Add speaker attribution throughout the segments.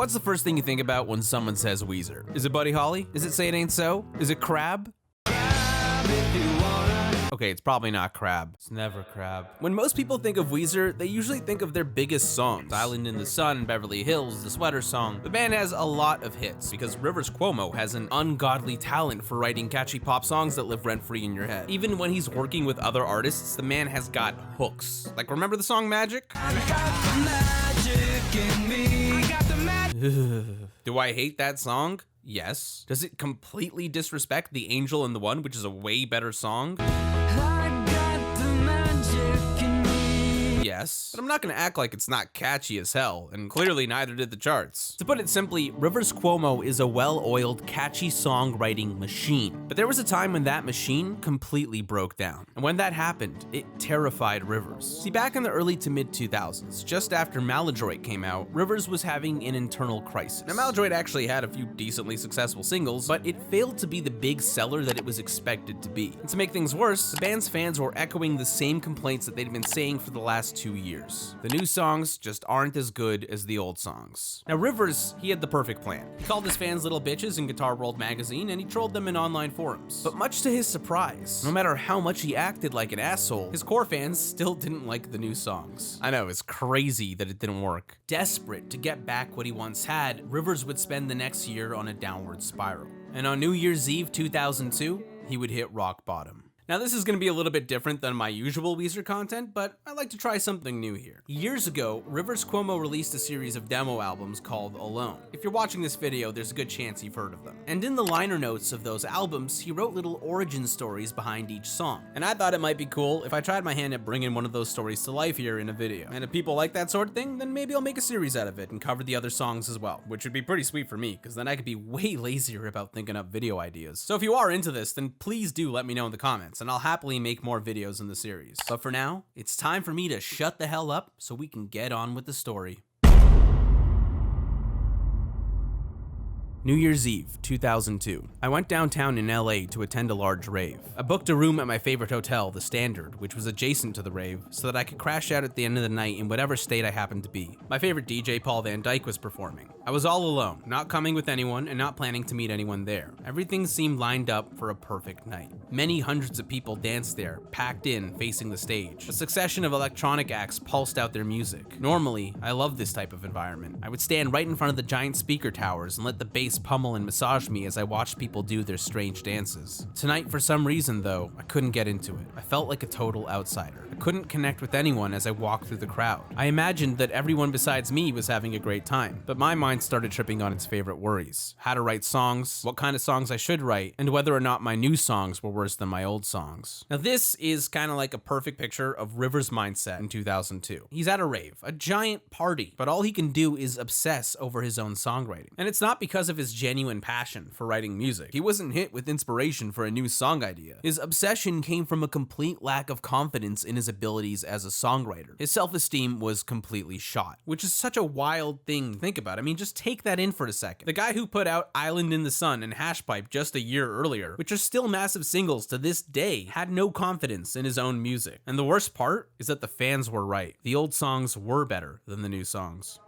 Speaker 1: What's the first thing you think about when someone says Weezer? Is it Buddy Holly? Is it Say It Ain't So? Is it Crab? Okay, it's probably not Crab. It's never Crab. When most people think of Weezer, they usually think of their biggest songs. Island in the Sun, Beverly Hills, The Sweater Song. The band has a lot of hits because Rivers Cuomo has an ungodly talent for writing catchy pop songs that live rent-free in your head. Even when he's working with other artists, the man has got hooks. Like, remember the song Magic? I got the magic in me. I got the magic. Do I hate that song? Yes. Does it completely disrespect The Angel and the One, which is a way better song? Yes, but I'm not gonna act like it's not catchy as hell, and clearly neither did the charts. To put it simply, Rivers Cuomo is a well-oiled, catchy songwriting machine. But there was a time when that machine completely broke down. And when that happened, it terrified Rivers. See, back in the early to mid-2000s, just after Maladroit came out, Rivers was having an internal crisis. Now, Maladroit actually had a few decently successful singles, but it failed to be the big seller that it was expected to be. And to make things worse, the band's fans were echoing the same complaints that they'd been saying for the last 2 years. The new songs just aren't as good as the old songs. Now Rivers, he had the perfect plan. He called his fans little bitches in Guitar World magazine and he trolled them in online forums. But much to his surprise, no matter how much he acted like an asshole, his core fans still didn't like the new songs. I know, it's crazy that it didn't work. Desperate to get back what he once had, Rivers would spend the next year on a downward spiral. And on New Year's Eve 2002, he would hit rock bottom. Now this is going to be a little bit different than my usual Weezer content, but I like to try something new here. Years ago, Rivers Cuomo released a series of demo albums called Alone. If you're watching this video, there's a good chance you've heard of them. And in the liner notes of those albums, he wrote little origin stories behind each song. And I thought it might be cool if I tried my hand at bringing one of those stories to life here in a video. And if people like that sort of thing, then maybe I'll make a series out of it and cover the other songs as well, which would be pretty sweet for me, because then I could be way lazier about thinking up video ideas. So if you are into this, then please do let me know in the comments, and I'll happily make more videos in the series. But for now, it's time for me to shut the hell up so we can get on with the story. New Year's Eve, 2002. I went downtown in LA to attend a large rave. I booked a room at my favorite hotel, The Standard, which was adjacent to the rave, so that I could crash out at the end of the night in whatever state I happened to be. My favorite DJ, Paul Van Dyke, was performing. I was all alone, not coming with anyone and not planning to meet anyone there. Everything seemed lined up for a perfect night. Many hundreds of people danced there, packed in, facing the stage. A succession of electronic acts pulsed out their music. Normally, I love this type of environment. I would stand right in front of the giant speaker towers and let the bass pummel and massage me as I watched people do their strange dances. Tonight, for some reason though, I couldn't get into it. I felt like a total outsider. I couldn't connect with anyone as I walked through the crowd. I imagined that everyone besides me was having a great time, but my mind started tripping on its favorite worries. How to write songs, what kind of songs I should write, and whether or not my new songs were worse than my old songs. Now this is kind of like a perfect picture of Rivers' mindset in 2002. He's at a rave, a giant party, but all he can do is obsess over his own songwriting. And it's not because of his genuine passion for writing music. He wasn't hit with inspiration for a new song idea. His obsession came from a complete lack of confidence in his abilities as a songwriter. His self-esteem was completely shot, which is such a wild thing to think about. I mean, just take that in for a second. The guy who put out Island in the Sun and Hashpipe just a year earlier, which are still massive singles to this day, had no confidence in his own music. And the worst part is that the fans were right. The old songs were better than the new songs.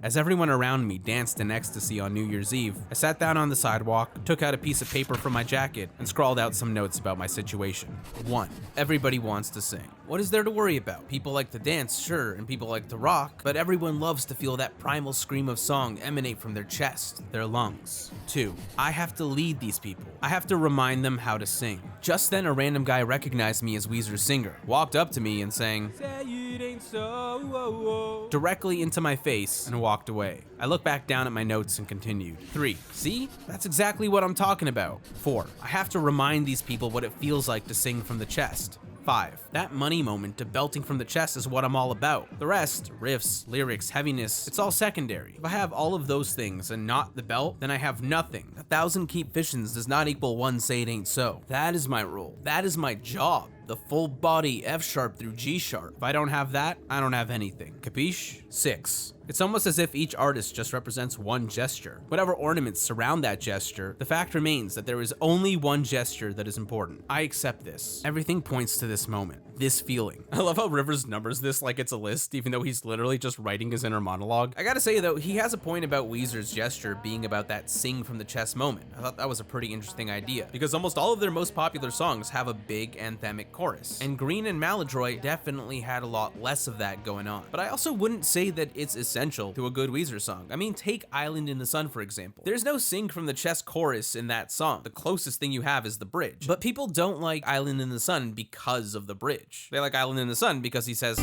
Speaker 1: As everyone around me danced in ecstasy on New Year's Eve, I sat down on the sidewalk, took out a piece of paper from my jacket, and scrawled out some notes about my situation. 1. Everybody wants to sing. What is there to worry about? People like to dance, sure, and people like to rock, but everyone loves to feel that primal scream of song emanate from their chest, their lungs. 2. I have to lead these people. I have to remind them how to sing. Just then, a random guy recognized me as Weezer's singer, walked up to me and sang, "Say it ain't so," directly into my face and walked away. I looked back down at my notes and continued. 3. See? That's exactly what I'm talking about. 4. I have to remind these people what it feels like to sing from the chest. 5. That money moment to belting from the chest is what I'm all about. The rest, riffs, lyrics, heaviness, it's all secondary. If I have all of those things and not the belt, then I have nothing. 1,000 keep fishins does not equal 1 say it ain't so. That is my role. That is my job. The full body F sharp through G sharp. If I don't have that, I don't have anything. Capiche? 6. It's almost as if each artist just represents one gesture. Whatever ornaments surround that gesture, the fact remains that there is only one gesture that is important. I accept this. Everything points to this moment, this feeling. I love how Rivers numbers this like it's a list, even though he's literally just writing his inner monologue. I gotta say though, he has a point about Weezer's gesture being about that sing from the chest moment. I thought that was a pretty interesting idea, because almost all of their most popular songs have a big anthemic chorus, and Green and Maladroit definitely had a lot less of that going on. But I also wouldn't say that it's essential to a good Weezer song. I mean, take Island in the Sun for example. There's no sing from the chest chorus in that song. The closest thing you have is the bridge. But people don't like Island in the Sun because of the bridge. They like Island in the Sun because he says,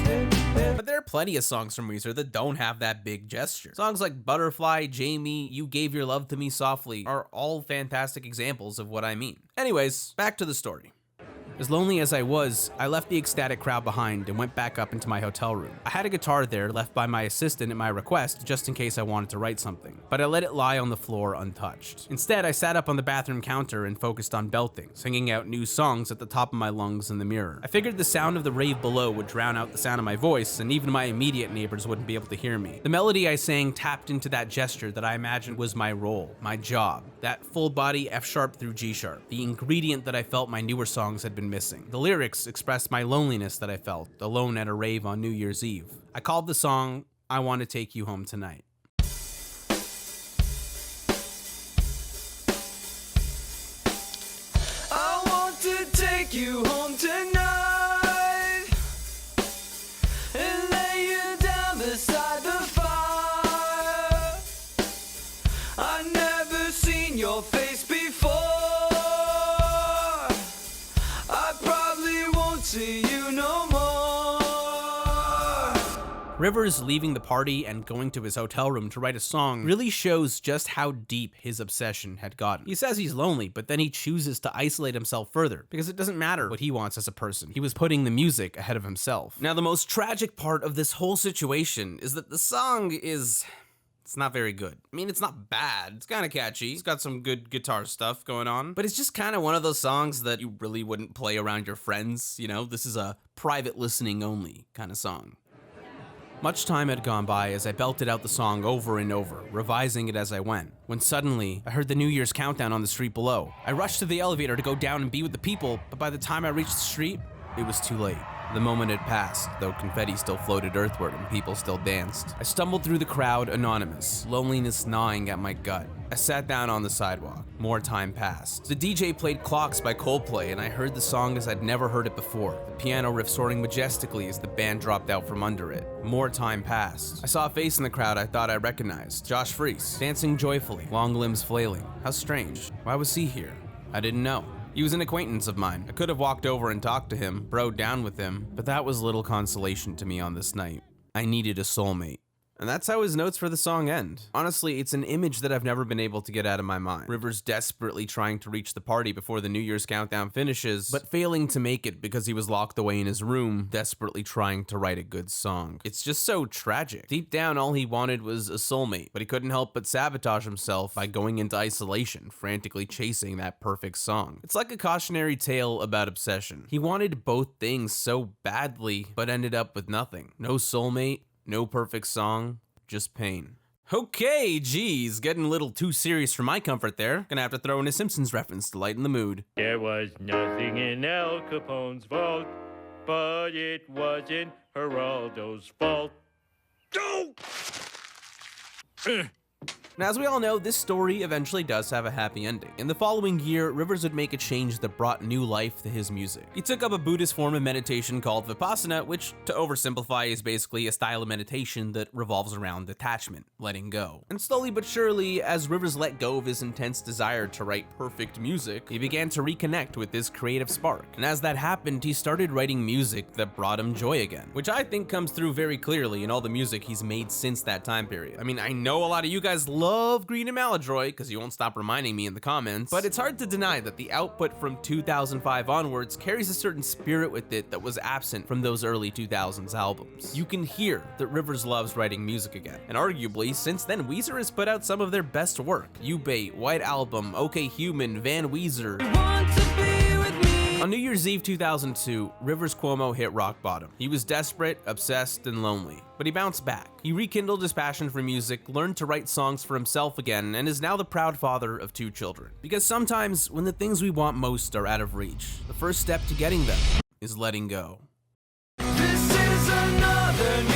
Speaker 1: but there are plenty of songs from Weezer that don't have that big gesture. Songs like Butterfly, Jamie, You Gave Your Love to Me Softly are all fantastic examples of what I mean. Anyways, back to the story. As lonely as I was, I left the ecstatic crowd behind and went back up into my hotel room. I had a guitar there left by my assistant at my request just in case I wanted to write something, but I let it lie on the floor untouched. Instead, I sat up on the bathroom counter and focused on belting, singing out new songs at the top of my lungs in the mirror. I figured the sound of the rave below would drown out the sound of my voice, and even my immediate neighbors wouldn't be able to hear me. The melody I sang tapped into that gesture that I imagined was my role, my job, that full body F sharp through G sharp, the ingredient that I felt my newer songs had been missing. The lyrics expressed my loneliness that I felt, alone at a rave on New Year's Eve. I called the song, I Want to Take You Home Tonight.
Speaker 2: I want to take you home tonight and lay you down beside the fire. I've never seen your face before. See you no more.
Speaker 1: Rivers leaving the party and going to his hotel room to write a song really shows just how deep his obsession had gotten. He says he's lonely, but then he chooses to isolate himself further because it doesn't matter what he wants as a person. He was putting the music ahead of himself. Now, the most tragic part of this whole situation is that the song is... it's not very good. I mean, it's not bad. It's kind of catchy. It's got some good guitar stuff going on, but it's just kind of one of those songs that you really wouldn't play around your friends. You know, this is a private listening only kind of song. Much time had gone by as I belted out the song over and over, revising it as I went, when suddenly I heard the New Year's countdown on the street below. I rushed to the elevator to go down and be with the people, but by the time I reached the street, it was too late. The moment had passed, though confetti still floated earthward and people still danced. I stumbled through the crowd anonymous, loneliness gnawing at my gut. I sat down on the sidewalk. More time passed. The DJ played Clocks by Coldplay, and I heard the song as I'd never heard it before, the piano riff soaring majestically as the band dropped out from under it. More time passed. I saw a face in the crowd I thought I recognized. Josh Freese, dancing joyfully, long limbs flailing. How strange. Why was he here? I didn't know. He was an acquaintance of mine. I could have walked over and talked to him, broed down with him, but that was little consolation to me on this night. I needed a soulmate. And that's how his notes for the song end. Honestly, it's an image that I've never been able to get out of my mind. Rivers desperately trying to reach the party before the New Year's countdown finishes, but failing to make it because he was locked away in his room, desperately trying to write a good song. It's just so tragic. Deep down, all he wanted was a soulmate, but he couldn't help but sabotage himself by going into isolation, frantically chasing that perfect song. It's like a cautionary tale about obsession. He wanted both things so badly, but ended up with nothing. No soulmate, no perfect song, just pain. Okay, geez, getting a little too serious for my comfort there. Gonna have to throw in a Simpsons reference to lighten the mood.
Speaker 3: There was nothing in Al Capone's vault, but it wasn't Geraldo's fault. Go!
Speaker 1: Now, as we all know, this story eventually does have a happy ending. In the following year, Rivers would make a change that brought new life to his music. He took up a Buddhist form of meditation called Vipassana, which, to oversimplify, is basically a style of meditation that revolves around detachment, letting go. And slowly but surely, as Rivers let go of his intense desire to write perfect music, he began to reconnect with this creative spark. And as that happened, he started writing music that brought him joy again, which I think comes through very clearly in all the music he's made since that time period. I mean, I know a lot of you guys love Green and Maladroit, because you won't stop reminding me in the comments, but it's hard to deny that the output from 2005 onwards carries a certain spirit with it that was absent from those early 2000s albums. You can hear that Rivers loves writing music again, and arguably, since then, Weezer has put out some of their best work. You Bait, White Album, OK Human, Van Weezer.
Speaker 2: Want to be with me
Speaker 1: On New Year's Eve 2002, Rivers Cuomo hit rock bottom. He was desperate, obsessed, and lonely, but he bounced back. He rekindled his passion for music, learned to write songs for himself again, and is now the proud father of 2 children. Because sometimes, when the things we want most are out of reach, the first step to getting them is letting go.
Speaker 2: This is another